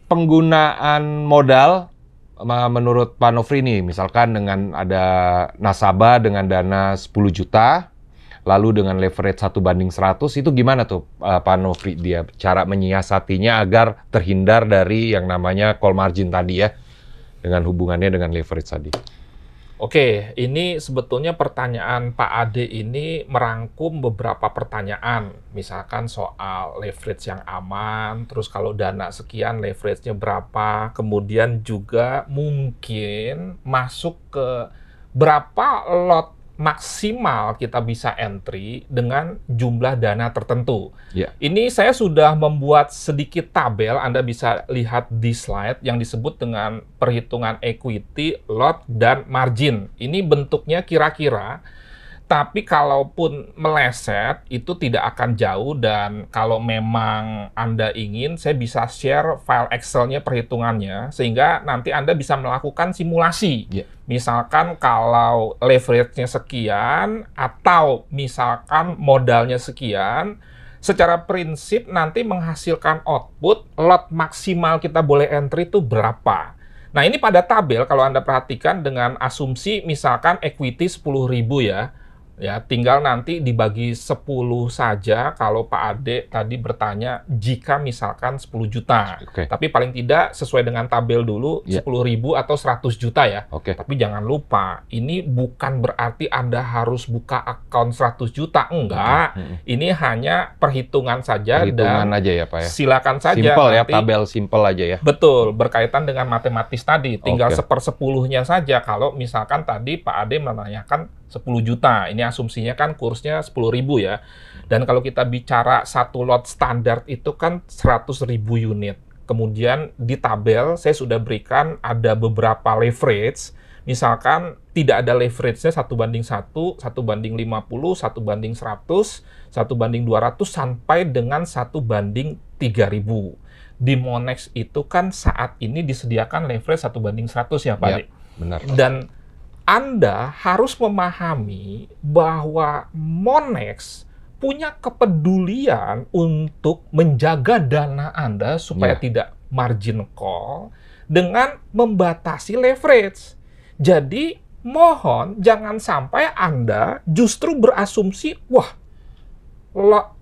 penggunaan modal menurut Pak Nofri nih, misalkan dengan ada nasabah dengan dana 10 juta, lalu dengan leverage 1:100, itu gimana tuh Pak Nofri dia cara menyiasatinya agar terhindar dari yang namanya call margin tadi ya, dengan hubungannya dengan leverage tadi? Oke, ini sebetulnya pertanyaan Pak Ade ini merangkum beberapa pertanyaan. Misalkan soal leverage yang aman, terus kalau dana sekian leverage-nya berapa, kemudian juga mungkin masuk ke berapa lot maksimal kita bisa entry dengan jumlah dana tertentu. Ya. Ini saya sudah membuat sedikit tabel, Anda bisa lihat di slide yang disebut dengan perhitungan equity, lot, dan margin. Ini bentuknya kira-kira, tapi kalaupun meleset itu tidak akan jauh, dan kalau memang Anda ingin, saya bisa share file Excel-nya perhitungannya, sehingga nanti Anda bisa melakukan simulasi. Yeah. Misalkan kalau leverage-nya sekian, atau misalkan modalnya sekian, secara prinsip nanti menghasilkan output, lot maksimal kita boleh entry itu berapa. Nah, ini pada tabel kalau Anda perhatikan dengan asumsi misalkan equity 10.000 ya. Ya, tinggal nanti dibagi 10 saja kalau Pak Ade tadi bertanya jika misalkan 10 juta. Okay. Tapi paling tidak sesuai dengan tabel dulu 10.000 atau 100 juta ya. Okay. Tapi jangan lupa, ini bukan berarti Anda harus buka akun 100 juta. Enggak. Ini hanya perhitungan saja. Perhitungan dan aja ya Pak ya. Silakan saja. Simple ya, nanti, tabel simple aja ya. Betul, berkaitan dengan matematis tadi. Tinggal Okay. 1/10-nya saja. Kalau misalkan tadi Pak Ade menanyakan 10 juta. Ini asumsinya kan kursnya 10.000 ya. Dan kalau kita bicara satu lot standar itu kan 100.000 unit. Kemudian di tabel saya sudah berikan ada beberapa leverage. Misalkan tidak ada leverage-nya 1:1, 1:50, 1:100, 1:200, sampai dengan 1:3000. Di Monex itu kan saat ini disediakan leverage 1:100 ya Pak Ade. Benar. Dan Anda harus memahami bahwa Monex punya kepedulian untuk menjaga dana Anda supaya tidak margin call dengan membatasi leverage. Jadi, mohon jangan sampai Anda justru berasumsi, wah,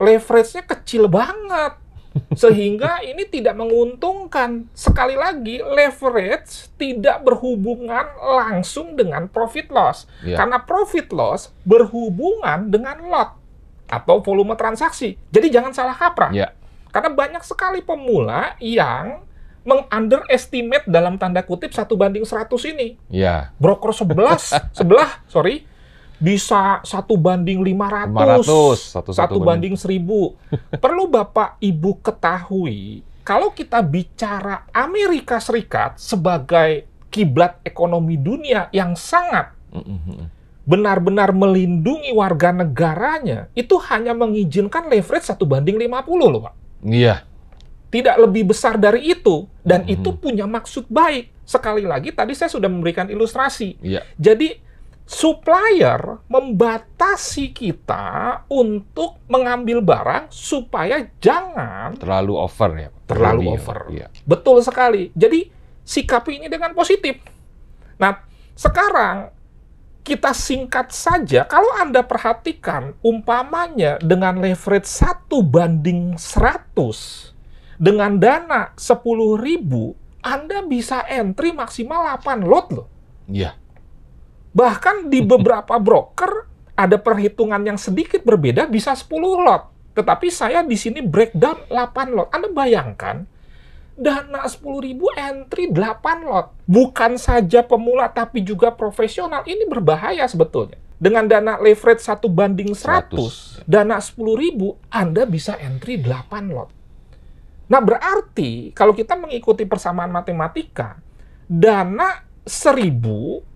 leverage-nya kecil banget. Sehingga ini tidak menguntungkan. Sekali lagi, leverage tidak berhubungan langsung dengan profit loss. Karena profit loss berhubungan dengan lot atau volume transaksi. Jadi jangan salah kaprah. Karena banyak sekali pemula yang meng-underestimate dalam tanda kutip 1:100 ini. Broker sebelah, bisa 1:500, 1:1000. Perlu Bapak Ibu ketahui, kalau kita bicara Amerika Serikat sebagai kiblat ekonomi dunia yang sangat benar-benar melindungi warga negaranya, itu hanya mengizinkan leverage 1:50 loh Pak. Tidak lebih besar dari itu, dan itu punya maksud baik. Sekali lagi, tadi saya sudah memberikan ilustrasi. Jadi, supplier membatasi kita untuk mengambil barang supaya jangan terlalu over ya. Terlalu over. Betul sekali. Jadi sikapi ini dengan positif. Nah, sekarang kita singkat saja. Kalau Anda perhatikan, umpamanya dengan leverage 1:100 dengan dana 10.000, Anda bisa entry maksimal 8 lot loh. Bahkan di beberapa broker ada perhitungan yang sedikit berbeda, bisa 10 lot. Tetapi saya di sini breakdown 8 lot. Anda bayangkan, dana 10.000 entry 8 lot. Bukan saja pemula tapi juga profesional. Ini berbahaya sebetulnya. Dengan dana leverage 1:100, dana 10.000, Anda bisa entry 8 lot. Nah, berarti kalau kita mengikuti persamaan matematika, dana 1.000,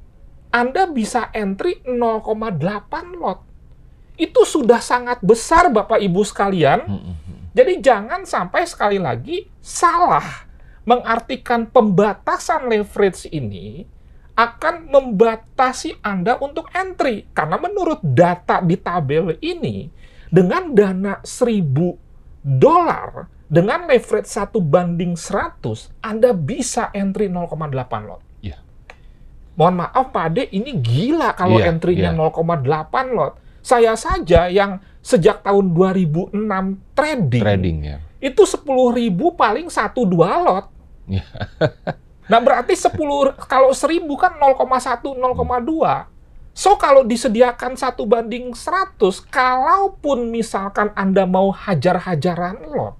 Anda bisa entry 0,8 lot. Itu sudah sangat besar Bapak Ibu sekalian. Jadi jangan sampai sekali lagi salah mengartikan pembatasan leverage ini akan membatasi Anda untuk entry. Karena menurut data di tabel ini, dengan dana $1.000 dengan leverage 1:100, Anda bisa entry 0,8 lot. Iya. Mohon maaf Pak Ade, ini gila kalau entry-nya 0,8 lot. Saya saja yang sejak tahun 2006 trading Ya. itu 10.000 paling 1-2 lot. Iya. Nah, berarti 10, kalau 1.000 kan 0,1, 0,2. So, kalau disediakan 1:100, kalaupun misalkan Anda mau hajar-hajaran lot,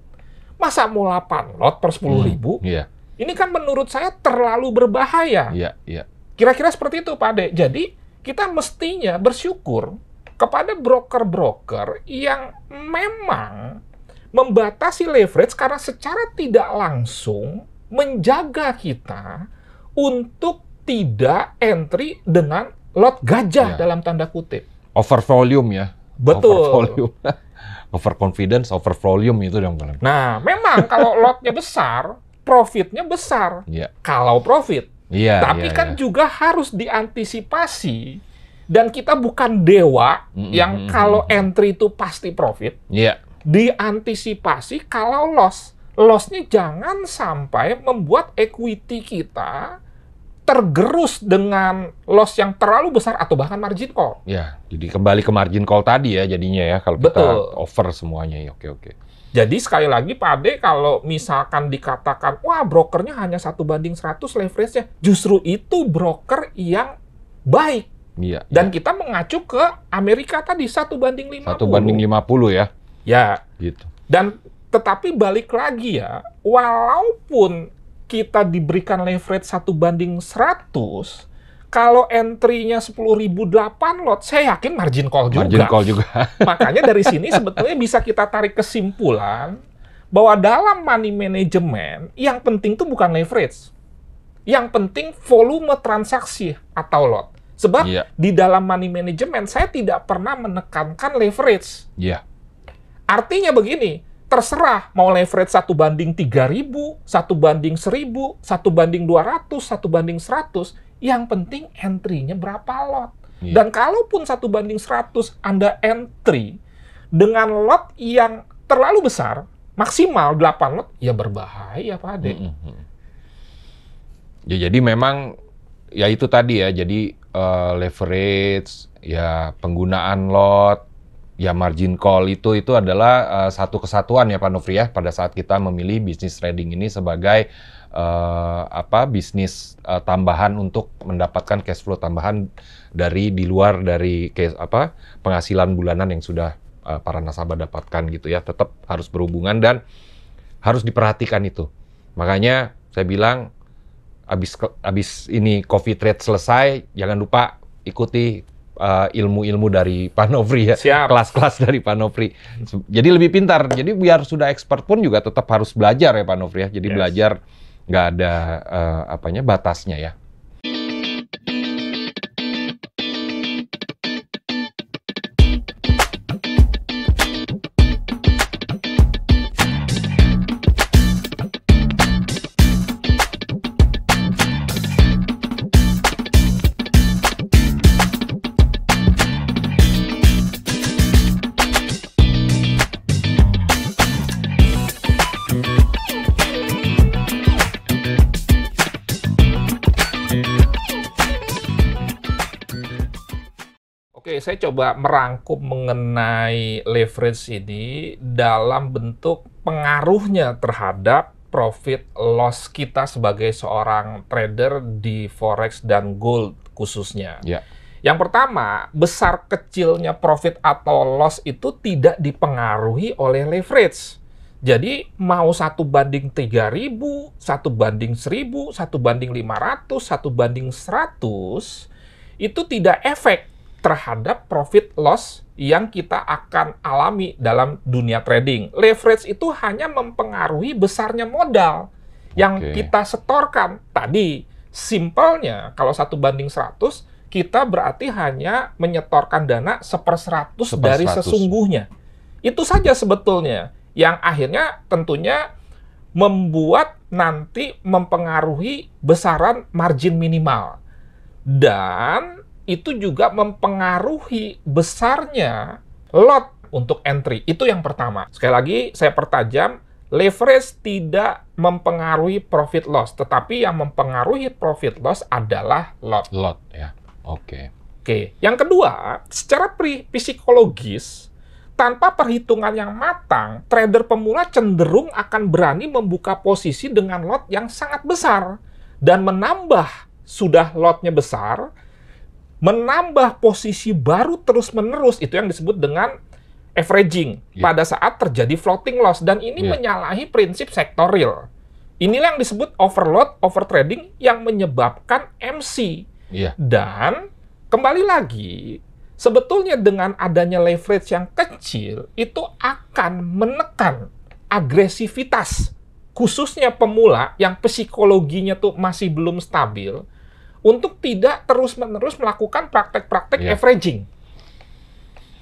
masa mau 8 lot per 10.000? Iya. Ini kan menurut saya terlalu berbahaya. Iya, iya. Kira-kira seperti itu, Pak Ade. Jadi, kita mestinya bersyukur kepada broker-broker yang memang membatasi leverage karena secara tidak langsung menjaga kita untuk tidak entry dengan lot gajah dalam tanda kutip. Over volume ya. Betul. Over volume. Over confidence, over volume itu yang paling. Nah, memang kalau lotnya besar, profitnya besar. Iya. Kalau profit. Iya. Tapi kan juga harus diantisipasi. Dan kita bukan dewa yang kalau entry itu pasti profit. Iya. Diantisipasi kalau loss. Loss-nya jangan sampai membuat equity kita tergerus dengan loss yang terlalu besar atau bahkan margin call. Ya, jadi kembali ke margin call tadi ya jadinya ya kalau kita over semuanya ya. Oke. Jadi sekali lagi Pak Ade, kalau misalkan dikatakan, wah brokernya hanya 1:100 leverage-nya, justru itu broker yang baik. Iya. Dan kita mengacu ke Amerika tadi 1:50. 1:50 ya. Ya. Gitu. Dan tetapi balik lagi ya, walaupun kita diberikan leverage 1:100, kalau entry-nya 10.000 8 lot, saya yakin margin call juga. Margin call juga. Makanya dari sini sebetulnya bisa kita tarik kesimpulan bahwa dalam money management, yang penting itu bukan leverage. Yang penting volume transaksi atau lot. Sebab di dalam money management, saya tidak pernah menekankan leverage. Iya. Artinya begini, terserah mau leverage 1:3.000, 1:1.000, 1:200, 1:100, yang penting entry-nya berapa lot. Dan kalaupun 1:100 Anda entry dengan lot yang terlalu besar, maksimal 8 lot, ya berbahaya Pak Ade. Ya jadi memang ya itu tadi ya, jadi leverage, ya penggunaan lot, ya margin call itu adalah satu kesatuan ya Pak Nofri ya pada saat kita memilih bisnis trading ini sebagai bisnis tambahan untuk mendapatkan cash flow tambahan dari di luar dari penghasilan bulanan yang sudah para nasabah dapatkan gitu ya. Tetap harus berhubungan dan harus diperhatikan itu. Makanya saya bilang abis ini coffee trade selesai, jangan lupa ikuti ilmu-ilmu dari Pak Nofri ya. Kelas-kelas dari Pak Nofri. Jadi lebih pintar. Jadi biar sudah expert pun juga tetap harus belajar ya Pak Nofri ya. Jadi belajar nggak ada batasnya ya. Oke, saya coba merangkum mengenai leverage ini dalam bentuk pengaruhnya terhadap profit loss kita sebagai seorang trader di forex dan gold khususnya. Yang pertama, besar kecilnya profit atau loss itu tidak dipengaruhi oleh leverage. Jadi mau 1:3.000, 1:1.000, 1:500, 1:100, itu tidak efek terhadap profit loss yang kita akan alami dalam dunia trading. Leverage itu hanya mempengaruhi besarnya modal yang kita setorkan. Tadi, simpelnya, kalau 1:100, kita berarti hanya menyetorkan dana 1/100 dari sesungguhnya. Itu saja sebetulnya, yang akhirnya tentunya membuat nanti mempengaruhi besaran margin minimal. Dan itu juga mempengaruhi besarnya lot untuk entry. Itu yang pertama. Sekali lagi, saya pertajam, leverage tidak mempengaruhi profit loss, tetapi yang mempengaruhi profit loss adalah lot. Lot ya. Oke. Oke, yang kedua, secara psikologis, tanpa perhitungan yang matang, trader pemula cenderung akan berani membuka posisi dengan lot yang sangat besar dan menambah, sudah lotnya besar, menambah posisi baru terus-menerus, itu yang disebut dengan averaging pada saat terjadi floating loss, dan ini menyalahi prinsip sektor real. Inilah yang disebut overload, overtrading yang menyebabkan MC. Dan kembali lagi, sebetulnya dengan adanya leverage yang kecil itu akan menekan agresivitas, khususnya pemula yang psikologinya tuh masih belum stabil, untuk tidak terus-menerus melakukan praktek-praktek averaging.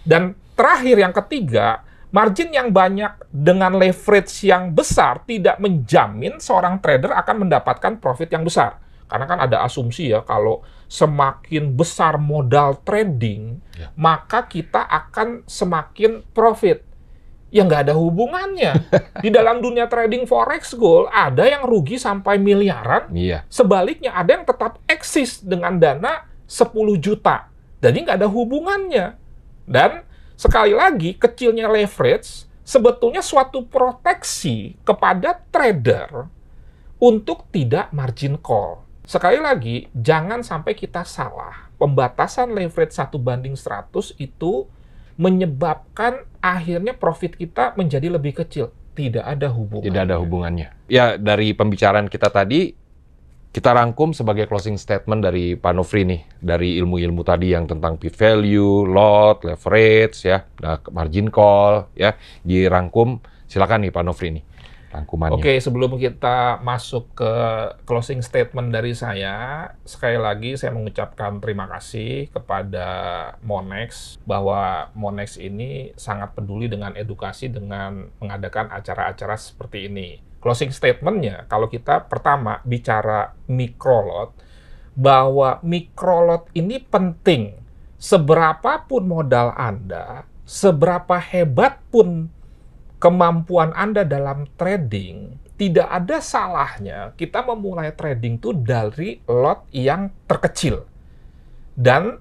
Dan terakhir, yang ketiga, margin yang banyak dengan leverage yang besar tidak menjamin seorang trader akan mendapatkan profit yang besar. Karena kan ada asumsi ya, kalau semakin besar modal trading, maka kita akan semakin profit. Ya nggak ada hubungannya. Di dalam dunia trading forex gold, ada yang rugi sampai miliaran. Sebaliknya, ada yang tetap eksis dengan dana 10 juta. Jadi nggak ada hubungannya. Dan sekali lagi, kecilnya leverage sebetulnya suatu proteksi kepada trader untuk tidak margin call. Sekali lagi, jangan sampai kita salah. Pembatasan leverage 1:100 itu menyebabkan akhirnya profit kita menjadi lebih kecil. Tidak ada hubungannya. Tidak ada hubungannya. Ya, dari pembicaraan kita tadi, kita rangkum sebagai closing statement dari Pak Nofri nih, dari ilmu-ilmu tadi yang tentang p-value, lot, leverage, ya, margin call, ya, dirangkum. Silakan nih Pak Nofri nih, rangkumannya. Oke, sebelum kita masuk ke closing statement dari saya, sekali lagi saya mengucapkan terima kasih kepada Monex, bahwa Monex ini sangat peduli dengan edukasi dengan mengadakan acara-acara seperti ini. Closing statement-nya, kalau kita pertama bicara microlot, bahwa microlot ini penting. Seberapapun modal Anda, seberapa hebat pun kemampuan Anda dalam trading, tidak ada salahnya kita memulai trading itu dari lot yang terkecil. Dan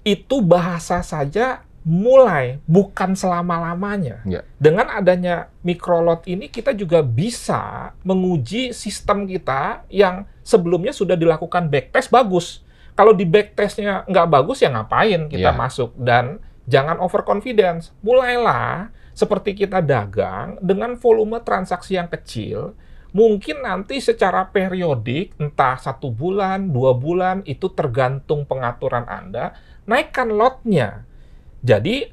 itu bahasa saja mulai, bukan selama-lamanya. Dengan adanya microlot ini, kita juga bisa menguji sistem kita yang sebelumnya sudah dilakukan backtest bagus. Kalau di backtestnya nggak bagus, ya ngapain kita masuk? Dan jangan overconfidence. Mulailah seperti kita dagang dengan volume transaksi yang kecil. Mungkin nanti secara periodik, entah 1 bulan, 2 bulan, itu tergantung pengaturan Anda, naikkan lotnya. Jadi,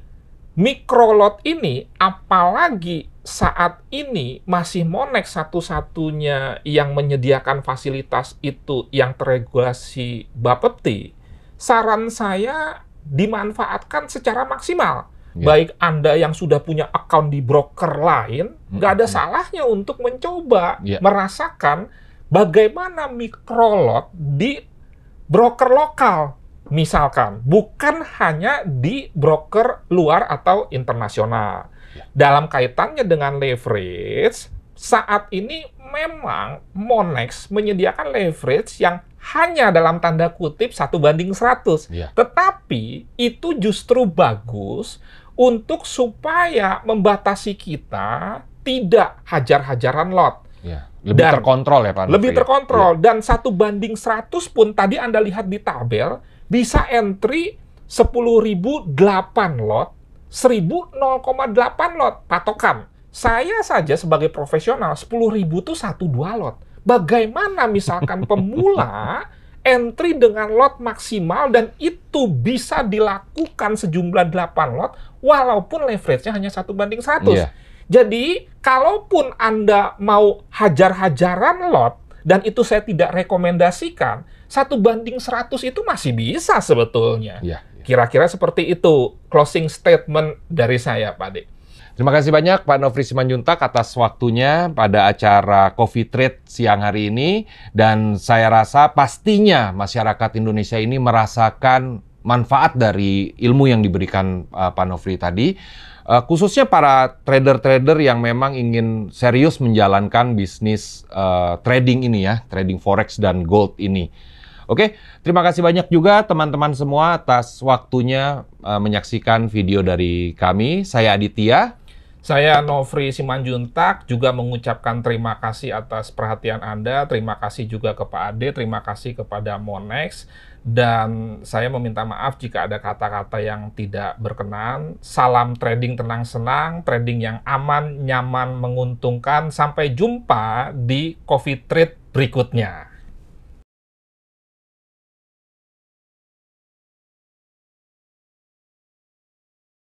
microlot ini, apalagi saat ini masih Monex satu-satunya yang menyediakan fasilitas itu yang teregulasi Bapepti, saran saya dimanfaatkan secara maksimal. Baik Anda yang sudah punya account di broker lain, nggak ada salahnya untuk mencoba merasakan bagaimana microlot di broker lokal. Misalkan, bukan hanya di broker luar atau internasional. Dalam kaitannya dengan leverage, saat ini memang Monex menyediakan leverage yang hanya dalam tanda kutip 1:100. Tetapi itu justru bagus untuk supaya membatasi kita tidak hajar-hajaran lot. Lebih terkontrol ya Pak Nofri? Lebih terkontrol. Dan 1:100 pun tadi Anda lihat di tabel, bisa entry 10.008 lot, 1.000 0,8 lot patokan. Saya saja sebagai profesional 10.000 tuh 1-2 lot. Bagaimana misalkan pemula entry dengan lot maksimal dan itu bisa dilakukan sejumlah 8 lot walaupun leverage-nya hanya 1:100. Jadi, kalaupun Anda mau hajar-hajaran lot, dan itu saya tidak rekomendasikan, 1:100 itu masih bisa sebetulnya. Kira-kira seperti itu closing statement dari saya, Pak De. Terima kasih banyak Pak Nofri Simanjuntak atas waktunya pada acara Coffee Trade siang hari ini. Dan saya rasa pastinya masyarakat Indonesia ini merasakan manfaat dari ilmu yang diberikan Pak Nofri tadi, khususnya para trader-trader yang memang ingin serius menjalankan bisnis trading ini ya, trading forex dan gold ini. Oke, terima kasih banyak juga teman-teman semua atas waktunya menyaksikan video dari kami. Saya Aditya. Saya Nofri Simanjuntak juga mengucapkan terima kasih atas perhatian Anda, terima kasih juga ke Pak Ade, terima kasih kepada Monex, dan saya meminta maaf jika ada kata-kata yang tidak berkenan. Salam trading tenang senang, trading yang aman, nyaman, menguntungkan. Sampai jumpa di Coffee Trade berikutnya.